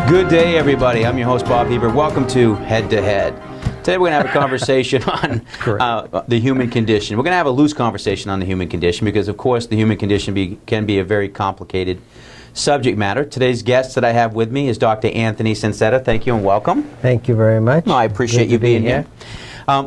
Good day, everybody. I'm your host, Bob Heber. Welcome to Head to Head. Today we're going to have a conversation on the human condition. We're going to have a loose conversation on the human condition because, of course, the human condition can be a very complicated subject matter. Today's guest that I have with me is Dr. Anthony Ciancetta. Thank you and welcome. Thank you very much. No, I appreciate you being here.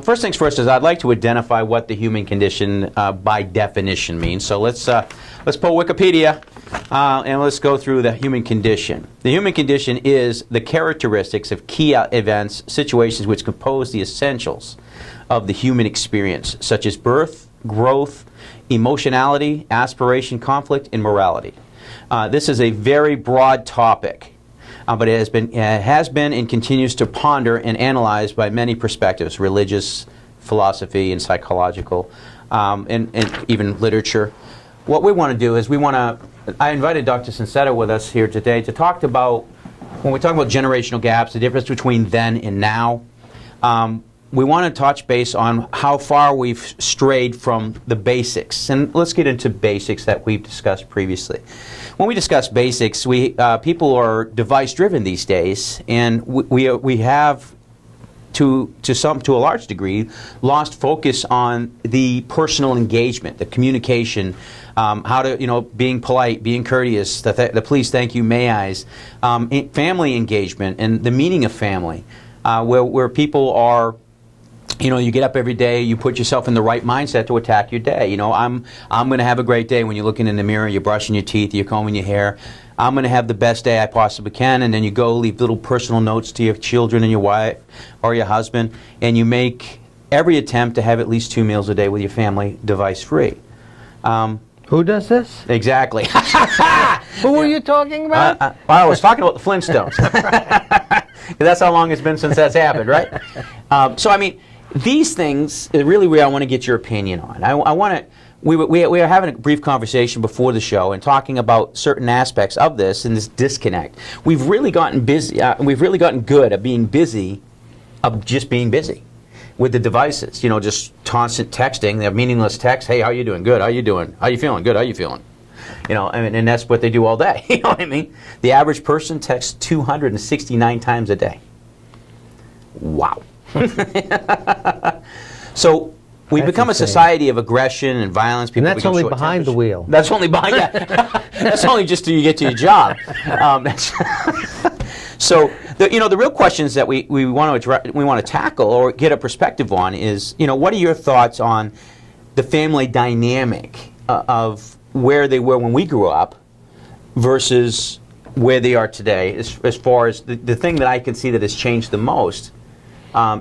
First things first is I'd like to identify what the human condition by definition means. So let's pull Wikipedia and let's go through the human condition. The human condition is the characteristics of key events, situations which compose the essentials of the human experience, such as birth, growth, emotionality, aspiration, conflict, and morality. This is a very broad topic. But it has been and continues to ponder and analyze by many perspectives, religious, philosophy, and psychological, and even literature. What we want to do is I invited Dr. Ciancetta with us here today to talk about, when we talk about generational gaps, the difference between then and now. We want to touch base on how far we've strayed from the basics. And let's get into basics that we've discussed previously. When we discuss basics, people are device-driven these days, and we have, to a large degree, lost focus on the personal engagement, the communication, how to, being polite, being courteous, the please, thank you, may I's, family engagement, and the meaning of family, where people are. You get up every day, you put yourself in the right mindset to attack your day. I'm going to have a great day when you're looking in the mirror, you're brushing your teeth, you're combing your hair. I'm going to have the best day I possibly can, and then you go leave little personal notes to your children and your wife or your husband, and you make every attempt to have at least 2 meals a day with your family device-free. Who does this? Exactly. Who were you talking about? I was talking about the Flintstones. That's how long it's been since that's happened, right? These things are really where I want to get your opinion on. We were having a brief conversation before the show and talking about certain aspects of this and this disconnect. We've really gotten busy. We've really gotten good at being busy, just being busy with the devices. Just constant texting, the meaningless text. Hey, how you doing? Good. How you doing? How you feeling? Good. How you feeling? And that's what they do all day. You know what I mean? The average person texts 269 times a day. Wow. So we become insane. A society of aggression and violence. People and that's only behind the wheel. That's only behind. Yeah. That's only just till you get to your job. So the real questions that we want to tackle or get a perspective on is what are your thoughts on the family dynamic of where they were when we grew up versus where they are today, as far as the thing that I can see that has changed the most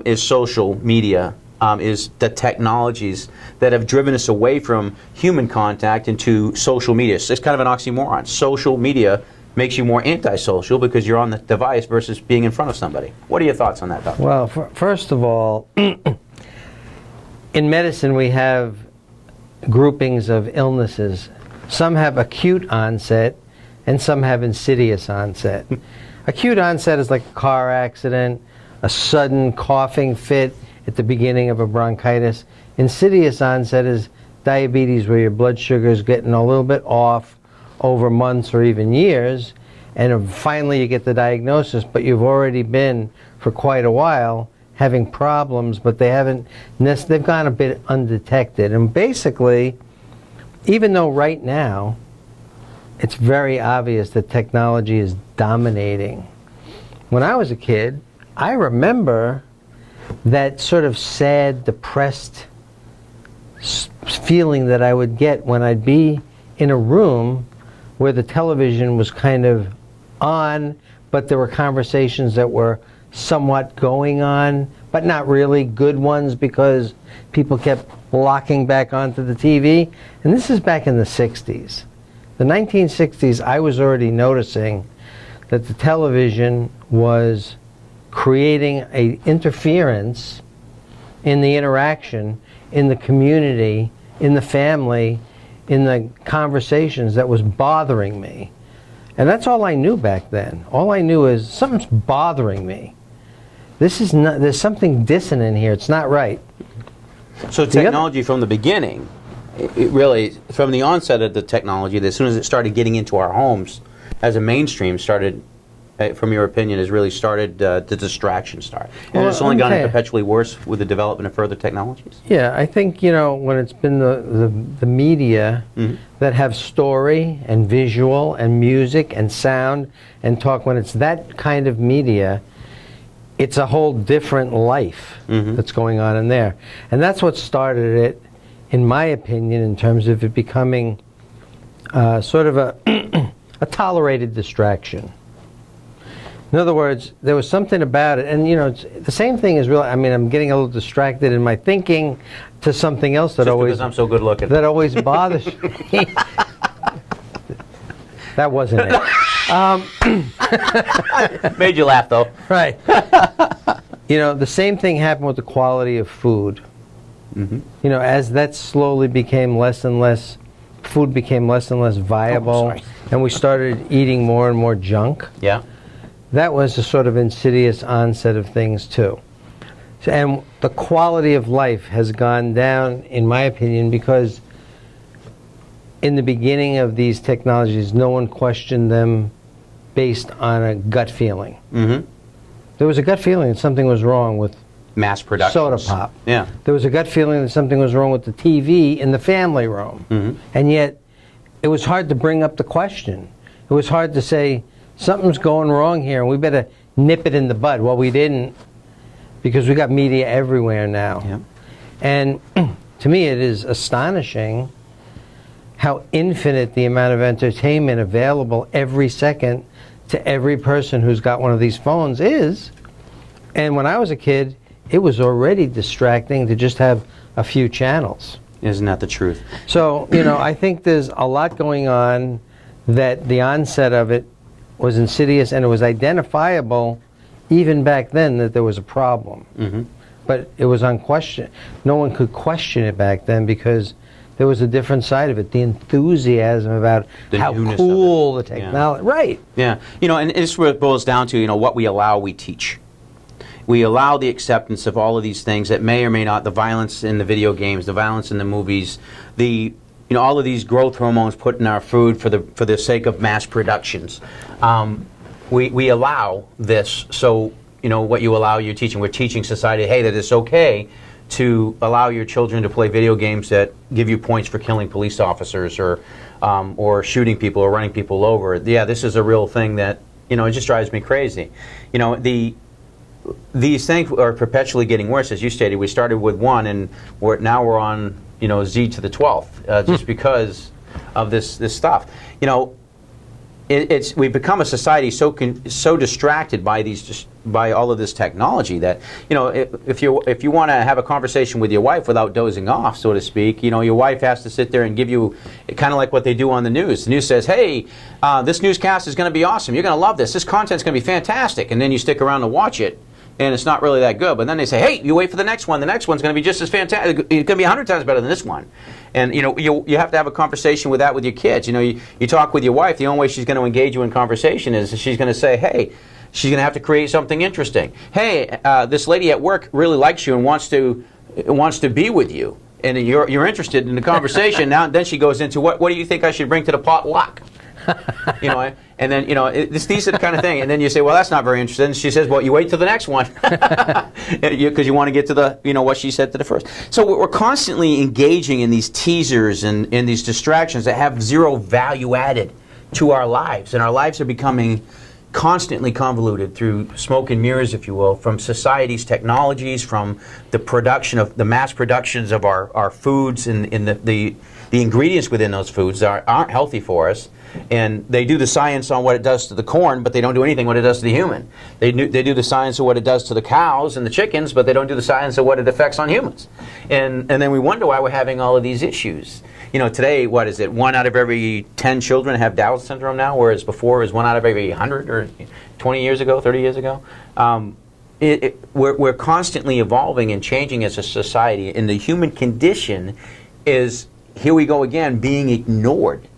is social media, is the technologies that have driven us away from human contact into social media. So it's kind of an oxymoron. Social media makes you more antisocial because you're on the device versus being in front of somebody. What are your thoughts on that, Doctor? Well, first of all, in medicine we have groupings of illnesses. Some have acute onset and some have insidious onset. Acute onset is like a car accident, a sudden coughing fit at the beginning of a bronchitis. Insidious onset is diabetes, where your blood sugar is getting a little bit off over months or even years, and finally you get the diagnosis, but you've already been for quite a while having problems, but they've gone a bit undetected. And basically, even though right now it's very obvious that technology is dominating, when I was a kid, I remember that sort of sad, depressed feeling that I would get when I'd be in a room where the television was kind of on, but there were conversations that were somewhat going on, but not really good ones because people kept locking back onto the TV. And this is back in the 60s. The 1960s, I was already noticing that the television was creating an interference in the interaction, in the community, in the family, in the conversations that was bothering me. And that's all I knew back then. All I knew is something's bothering me. There's something dissonant here. It's not right. So technology from the beginning, it really, from the onset of the technology, as soon as it started getting into our homes, as a mainstream, started from your opinion, has really started the distraction start? And Well, it's only gotten okay. perpetually worse with the development of further technologies? Yeah, I think, when it's been the media that have story and visual and music and sound and talk, when it's that kind of media, it's a whole different life that's going on in there. And that's what started it, in my opinion, in terms of it becoming sort of a, a tolerated distraction. In other words, there was something about it, and it's, the same thing is real. I mean, I'm getting a little distracted in my thinking to something else that Just always because I'm so good looking. that always bothers me. That wasn't it. Made you laugh, though. Right. The same thing happened with the quality of food. As that slowly became less and less, food became less and less viable, and we started eating more and more junk. Yeah. That was a sort of insidious onset of things too. And the quality of life has gone down, in my opinion, because in the beginning of these technologies, no one questioned them based on a gut feeling. There was a gut feeling that something was wrong with Mass production. soda pop. Yeah. There was a gut feeling that something was wrong with the TV in the family room. And yet, it was hard to bring up the question. It was hard to say, something's going wrong here, and we better nip it in the bud. Well, we didn't, because we got media everywhere now. Yeah. And to me, it is astonishing how infinite the amount of entertainment available every second to every person who's got one of these phones is. And when I was a kid, it was already distracting to just have a few channels. Isn't that the truth? So, I think there's a lot going on, that the onset of it was insidious, and it was identifiable even back then that there was a problem. But it was unquestioned. No one could question it back then because there was a different side of it, the enthusiasm about The how newness of cool it. the technology. Right. Yeah. And this is where it boils down to, what we allow, we teach. We allow the acceptance of all of these things that may or may not, the violence in the video games, the violence in the movies, all of these growth hormones put in our food for the sake of mass productions. We allow this. So, what you allow, you're teaching. We're teaching society, hey, that it's okay to allow your children to play video games that give you points for killing police officers or shooting people or running people over. Yeah, this is a real thing that, it just drives me crazy. These things are perpetually getting worse, as you stated. We started with one, and now we're on, Z to the 12th, just because of this stuff. We've become a society so distracted by all of this technology that, if you want to have a conversation with your wife without dozing off, so to speak, your wife has to sit there and give you kind of like what they do on the news. The news says, hey, this newscast is going to be awesome. You're going to love this. This content's going to be fantastic. And then you stick around to watch it, and it's not really that good. But then they say, hey, you wait for the next one. The next one's going to be just as fantastic. It's going to be 100 times better than this one. And, you have to have a conversation with that with your kids. You talk with your wife, the only way she's going to engage you in conversation is she's going to say, hey, she's going to have to create something interesting. Hey, this lady at work really likes you and wants to be with you. And you're interested in the conversation. Now, then she goes into, what do you think I should bring to the potluck? And then, these are the kind of thing. And then you say, well, that's not very interesting. And she says, well, you wait till the next one. Because you want to get to the, what she said to the first. So we're constantly engaging in these teasers and in these distractions that have zero value added to our lives. And our lives are becoming constantly convoluted through smoke and mirrors, if you will, from society's technologies, from the production of the mass productions of our foods and the ingredients within those foods aren't healthy for us. And they do the science on what it does to the corn, but they don't do anything what it does to the human. They do the science of what it does to the cows and the chickens, but they don't do the science of what it affects on humans. And then we wonder why we're having all of these issues. Today, what is it? 1 out of every 10 children have Down syndrome now, whereas before it was 1 out of every 100 or 20 years ago, 30 years ago. We're constantly evolving and changing as a society, and the human condition is, here we go again, being ignored.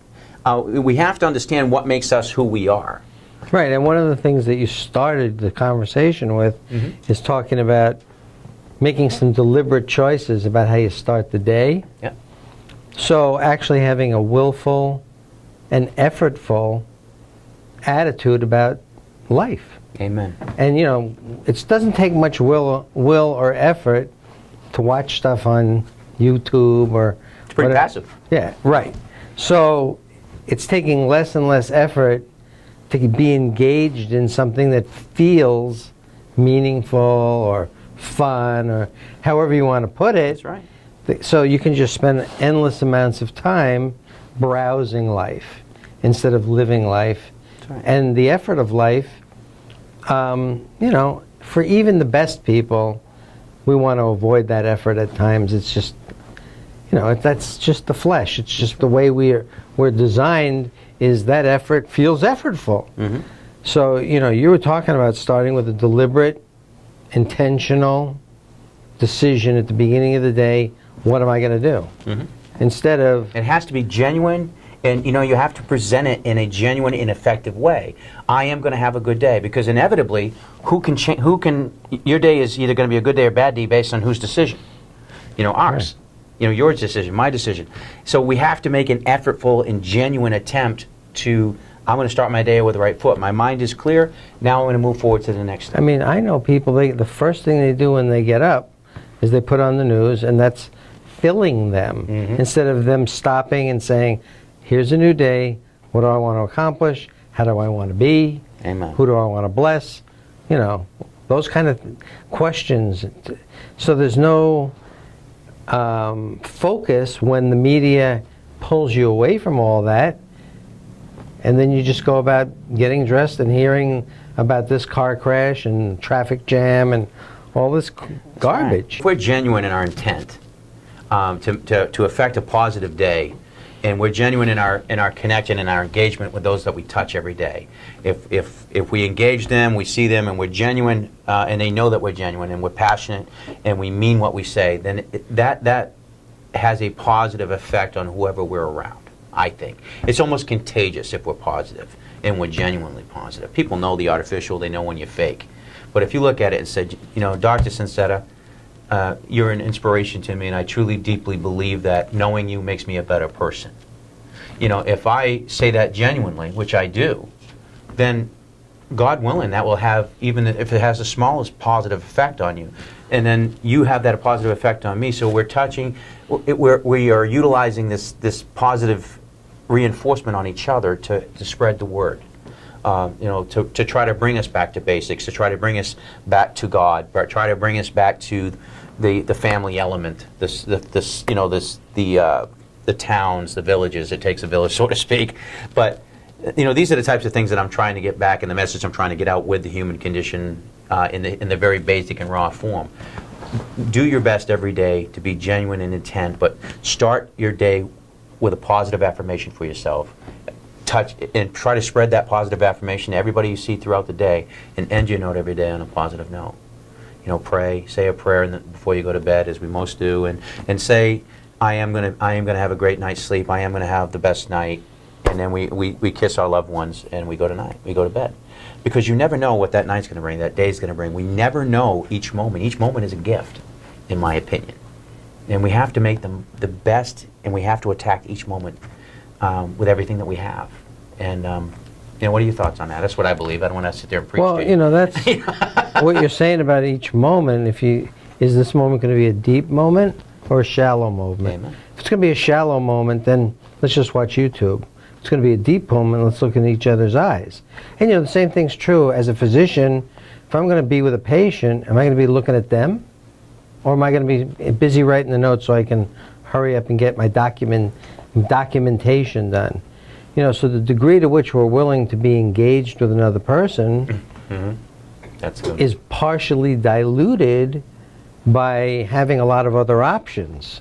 We have to understand what makes us who we are. Right, and one of the things that you started the conversation with is talking about making some deliberate choices about how you start the day. Yeah. So actually having a willful and effortful attitude about life. Amen. And it doesn't take much will or effort to watch stuff on YouTube or It's pretty passive. Yeah, right. So it's taking less and less effort to be engaged in something that feels meaningful or fun or however you want to put it. That's right. So you can just spend endless amounts of time browsing life instead of living life. That's right. And the effort of life, for even the best people, we want to avoid that effort at times. It's just, that's just the flesh. It's just the way we're designed, is that effort feels effortful. Mm-hmm. So, you were talking about starting with a deliberate, intentional decision at the beginning of the day. What am I going to do? Mm-hmm. Instead of... It has to be genuine, and you have to present it in a genuine and effective way. I am going to have a good day, because inevitably, your day is either going to be a good day or bad day based on whose decision? Ours. Right. Your decision, my decision. So we have to make an effortful and genuine attempt to, I'm going to start my day with the right foot. My mind is clear. Now I'm going to move forward to the next step. I mean, I know people, the first thing they do when they get up is they put on the news, and that's filling them. Mm-hmm. Instead of them stopping and saying, here's a new day. What do I want to accomplish? How do I want to be? Amen. Who do I want to bless? Those kind of questions. So there's no focus when the media pulls you away from all that, and then you just go about getting dressed and hearing about this car crash and traffic jam and all this garbage. If we're genuine in our intent to affect a positive day, and we're genuine in our connection and our engagement with those that we touch every day. If we engage them, we see them, and we're genuine, and they know that we're genuine, and we're passionate, and we mean what we say, then that has a positive effect on whoever we're around, I think. It's almost contagious if we're positive, and we're genuinely positive. People know the artificial, they know when you're fake. But if you look at it and say, Dr. Sincetta, you're an inspiration to me, and I truly, deeply believe that knowing you makes me a better person. If I say that genuinely, which I do, then God willing, that will have, even if it has the smallest positive effect on you, and then you have that positive effect on me. So we're touching, we are utilizing this positive reinforcement on each other to spread the word. To try to bring us back to basics, to try to bring us back to God, try to bring us back to the family element, the towns, the villages. It takes a village, so to speak. But these are the types of things that I'm trying to get back, and the message I'm trying to get out with the human condition in the very basic and raw form. Do your best every day to be genuine in intent, but start your day with a positive affirmation for yourself. Touch and try to spread that positive affirmation to everybody you see throughout the day, and end your note every day on a positive note. Pray, say a prayer before you go to bed, as we most do, and say, I am gonna have a great night's sleep. I am gonna have the best night, and then we kiss our loved ones and we go to bed, because you never know what that night's gonna bring, that day's gonna bring. We never know each moment. Each moment is a gift, in my opinion, and we have to make them the best, and we have to attack each moment with everything that we have. And what are your thoughts on that? That's what I believe. I don't want to sit there and preach to you. Well, that's what you're saying about each moment. Is this moment going to be a deep moment or a shallow moment? Amen. If it's going to be a shallow moment, then let's just watch YouTube. If it's going to be a deep moment, let's look in each other's eyes. And the same thing's true as a physician. If I'm going to be with a patient, am I going to be looking at them? Or am I going to be busy writing the notes so I can hurry up and get my documentation done? So the degree to which we're willing to be engaged with another person That's good. is partially diluted by having a lot of other options.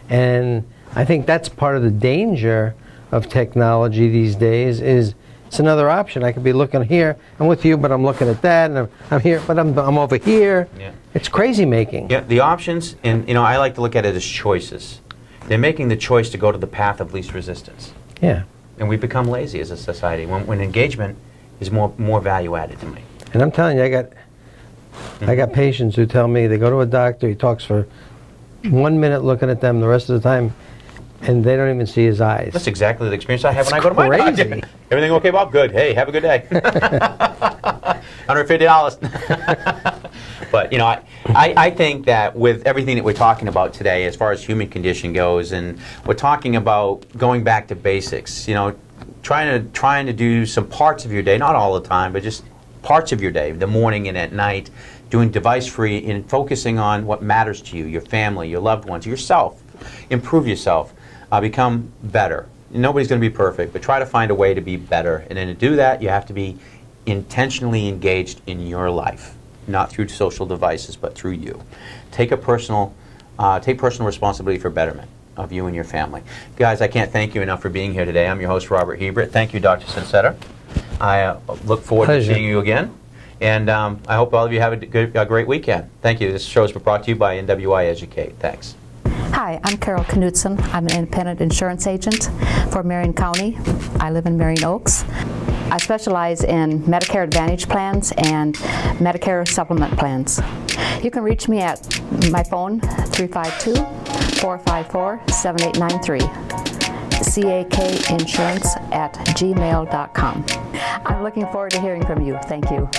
And I think that's part of the danger of technology these days, is it's another option. I could be looking here, I'm with you, but I'm looking at that, and I'm here, but I'm over here. Yeah. It's crazy making. Yeah, the options, and I like to look at it as choices. They're making the choice to go to the path of least resistance. Yeah. And we become lazy as a society when engagement is more value added to me. And I'm telling you, I got patients who tell me they go to a doctor, he talks for 1 minute looking at them, the rest of the time and they don't even see his eyes. That's exactly the experience I have when I go to my crazy. doctor. Everything okay, Bob? Good. Hey, have a good day. $150. But, you know, I think that with everything that we're talking about today as far as human condition goes, and we're talking about going back to basics, you know, trying to do some parts of your day, not all the time, but just parts of your day, the morning and at night, doing device-free and focusing on what matters to you, your family, your loved ones, yourself. Improve yourself. Become better. Nobody's going to be perfect, but try to find a way to be better. And then to do that, you have to be intentionally engaged in your life, not through social devices, but through you. Take personal responsibility for betterment of you and your family. Guys, I can't thank you enough for being here today. I'm your host, Robert Hebert. Thank you, Dr. Sincetta. I look forward to seeing you again. And I hope all of you have a great weekend. Thank you. This show is brought to you by NWI Educate. Thanks. Hi, I'm Carol Knudsen. I'm an independent insurance agent for Marion County. I live in Marion Oaks. I specialize in Medicare Advantage plans and Medicare supplement plans. You can reach me at my phone, 352-454-7893. cakinsurance@gmail.com. I'm looking forward to hearing from you. Thank you.